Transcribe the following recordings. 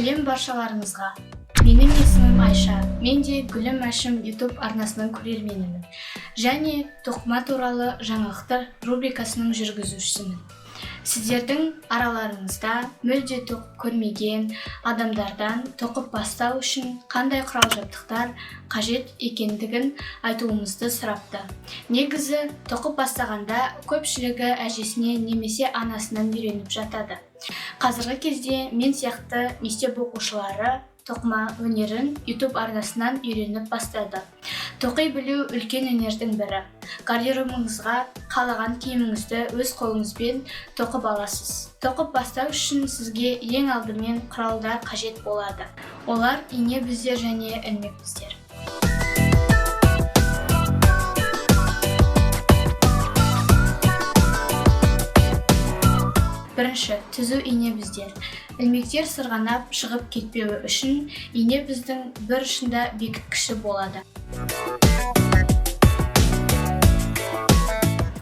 Сәлем баршаларыңызға. Менің есімім Айша. Мен де Гүлім Әшім YouTube арнасының көрерменімін. Және тоқыма туралы жаңалықтар рубрикасының жүргізушісімін. Сіздердің араларыңызда мүлде тоқып көрмеген адамдардан тоқып бастау үшін қандай құрал-жабдықтар қажет екендігін айтуымызды сұрапты. Негізі, тоқып бастағанда көпшілігі әжесіне немесе анасынан үйреніп жатады. Қазіргі кезде мен сияқты мектеп оқушылары тоқыма өнерін YouTube арнасынан үйреніп бастады. Тоқи білу үлкен өнердің бірі. Гардеробыңызға қалаған киіміңізді өз қолыңызбен тоқып аласыз. Тоқып бастау үшін сізге ең алдымен құралдар қажет болады. Олар ине біздер және ілмек біздер. Бірінші, түзу ине біздер. Ілмектер сырғанап шығып кетпеуі үшін ине біздің бір ұшында бекіткіші болады.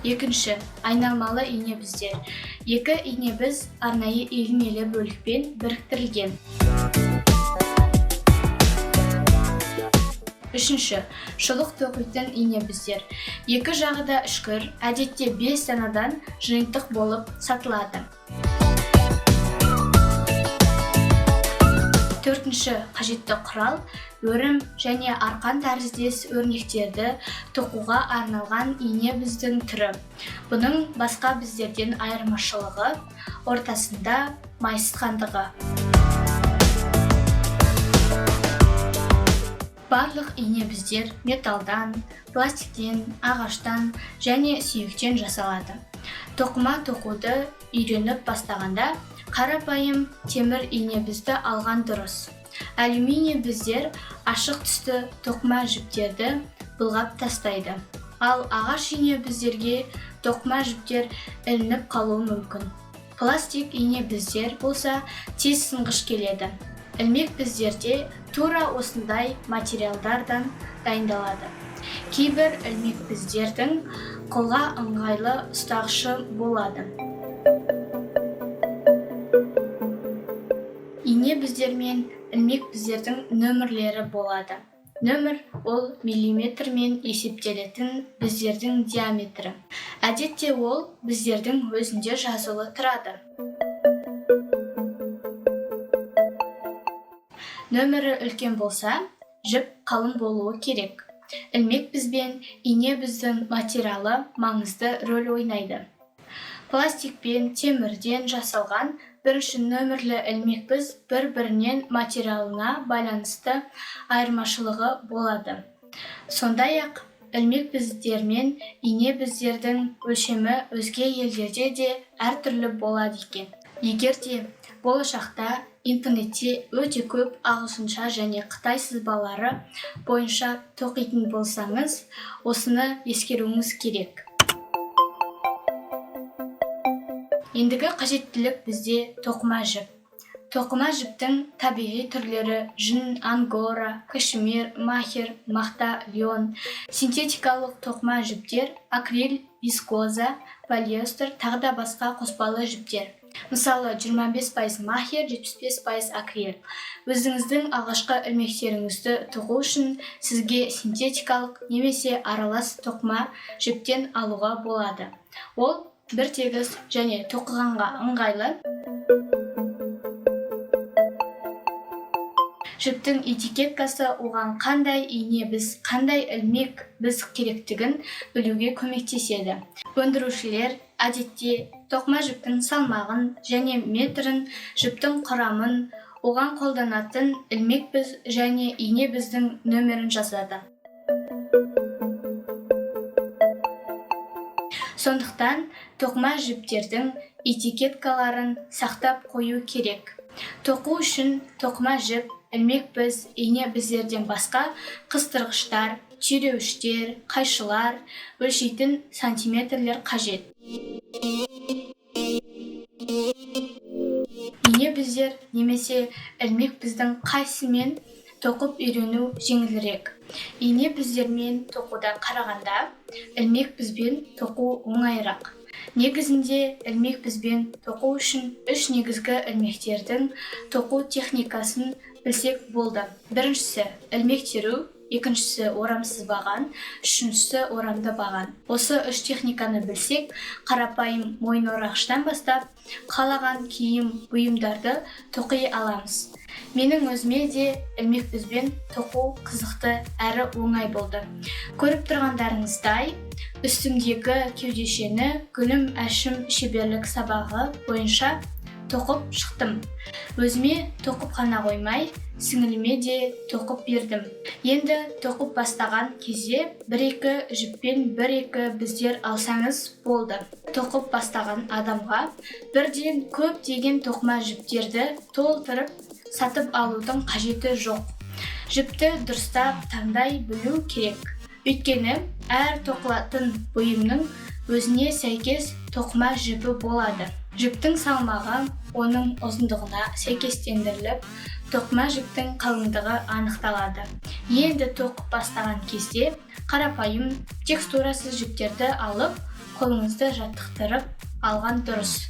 Екінші, айналмалы ине біздер. Екі ине біз арнайы иілмелі бөлікпен біріктірілген. Үшінші, шұлық тоқитын ине біздер. Екі жағы да үшкір, әдетте 5 данадан жиынтық болып сатылады. Төртінші, қажетті құрал, өрім және арқан тәріздес өрнектерді тоқуға арналған ине біздің түрі. Бұның басқа біздерден айырмашылығы ортасында майысқандығы. Барлық ине біздер металдан, пластиктен, ағаштан және сүйектен жасалады. Тоқыма тоқуды үйреніп бастағанда қарапайым темір ине бізді алған дұрыс. Алюминий біздер ашық түсті тоқыма жіптерді былғап тастайды. Ал ағаш ине біздерге тоқыма жіптер ілініп қалуы мүмкін. Пластик ине біздер болса тез сынғыш келеді. Ілмек біздерде тура осындай материалдардан дайындалады. Кейбір ілмек біздердің қолға ыңғайлы ұстағышы болады. Ине біздер мен ілмек біздердің нөмірлері болады. Нөмір ол миллиметрмен есептелетін біздердің диаметрі. Әдетте ол біздердің өзінде жазылы тұрады. Нөмірі үлкен болса, жіп қалың болуы керек. Ілмек бізбен ине біздің материалы маңызды рөл ойнайды. Пластик пен темірден жасалған бірінші нөмірлі ілмек біз бір-бірінен материалына байланысты айырмашылығы болады. Сондай-ақ ілмек біздер мен ине біздердің өлшемі өзге елдерде де әртүрлі болады екен. Егер де болашақта интернетте өте көп ағылшынша және қытай сызбалары бойынша тоқитын болсаңыз, осыны ескеруіңіз керек. Ендігі қажеттілік бізде тоқыма жіп. Тоқыма жіптің табиғи түрлері жүн, ангора, кашмир, махер, мақта, лион. Синтетикалық тоқыма жіптер акриль, вискоза, полиэстер, тағы да басқа қоспалы жіптер. Мысалы, 25% махер, 75% акриль. Өзіңіздің алғашқы ілмектеріңізді тоқу үшін сізге синтетикалық немесе аралас тоқыма жіптен алуға болады. Ол бір тегіс және тоқығанға ыңғайлы. Жіптің этикеткасы оған қандай ине біз, қандай ілмек біз керектігін білуге көмектеседі. Өндірушілер әдетте тоқыма жіптің салмағын және метрін, жіптің құрамын, оған қолданатын ілмек біз және ине біздің нөмірін жазады. Сондықтан тоқыма жіптердің этикеткаларын сақтап қою керек. Тоқу үшін тоқыма жіп, ілмек біз, ине біздерден басқа қыстырғыштар, түйреуіштер, қайшылар, өлшейтін сантиметрлер қажет. Ине біздер немесе ілмек біздің қайсымен тоқып үйрену жеңілірек. Ине біздермен тоқудан қарағанда ілмек бізбен тоқу оңайырақ. Негізінде ілмек бізбен тоқу үшін үш негізгі ілмектердің тоқу техникасын білсек болды. Біріншісі ілмек теру, екіншісі орамсыз баған, үшіншісі орамды баған. Осы үш техниканы білсек, қарапайым мойын орағыштан бастап қалаған киім, бұйымдарды тоқи аламыз. Менің өзіме де ілмек бізбен тоқу қызықты әрі оңай болды. Көріп тұрғандарыңыздай, үстімдегі кеудешені Гүлім Әшім шеберлік сабағы бойынша тоқып шықтым. Өзіме тоқып қана қоймай, сіңіліме де тоқып бердім. Енді тоқып бастаған кезде бір-екі жіппен бір-екі біздер алсаңыз болды. Тоқып бастаған адамға бірден көп деген тоқыма жіптерді толтырып сатып алудың қажеті жоқ. Жіпті дұрыстап таңдай білу керек. Өйткені әр тоқылатын бұйымның өзіне сәйкес тоқыма жіпі болады. Жіптің салмағы оның ұзындығына сәйкестендіріліп, тоқыма жіптің қалыңдығы анықталады. Енді тоқып бастаған кезде қарапайым текстурасыз жіптерді алып, қолыңызды жаттықтырып алған дұрыс.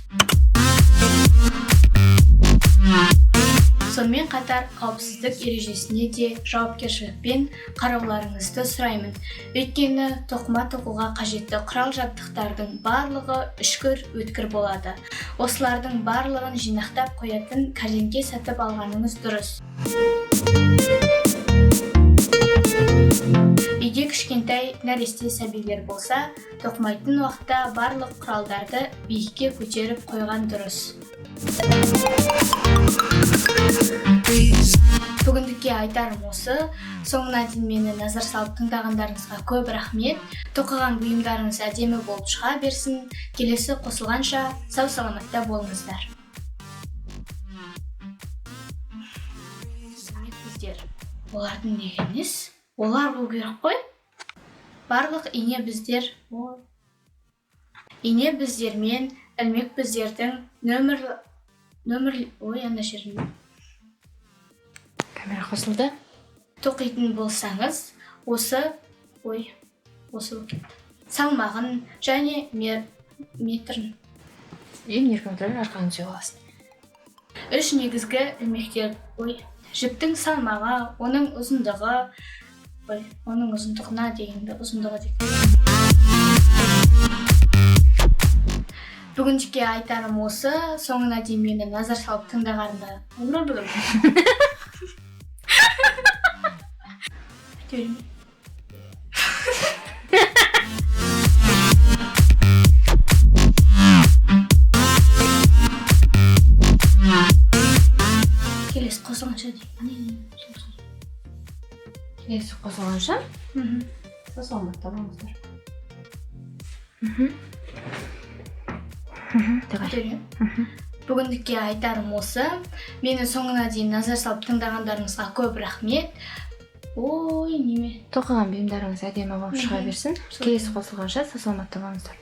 Сонымен қатар қауіпсіздік ережесіне де жауапкершілікпен қарауларыңызды сұраймын. Өйткені тоқыма тоқуға қажетті құрал-жабдықтардың барлығы үшкір өткір болады. Осылардың барлығын жинақтап қоятын кәрзеңке сатып алғаныңыз дұрыс. Үйде кішкентай нәресте сәбилер болса, тоқымайтын уақытта барлық құралдарды биікке көтеріп қойған дұрыс. Бүгіндікке айтарым осы. Соңына дейін мені назар салып тыңдағандарыңызға көп рахмет. Тоқыған бұйымдарыңыз әдемі болып шыға берсін. Келесі қосылғанша сау саламатта болыңыздар. Олардың неге емес? Олар бұл керек қой. Барлық ине біздер мен ілмек біздердің ана жерінде камера қосылды. Тоқитын болсаңыз, осы салмағын және метрін арқаңыз жоғаласын. Үш негізгі ілмектер жіптің салмағы, оның ұзындығы, оның ұзындығына дегенді ұзындығы дейді. Бүгіндікке айтарым осы. Соңына дейін мені назар салып тыңдағанды келесі қосылғанша дейін. Келесі қосылғанша? Саламатта болыңыздар. Бүгіндікке айтарым осы. Мені соңына дейін назар салып тыңдағандарыңызға көп рахмет. Тоқыған бұйымдарыңыз әдемі болып шыға берсін. Келесі қосылғанша саламатта болыңыздар.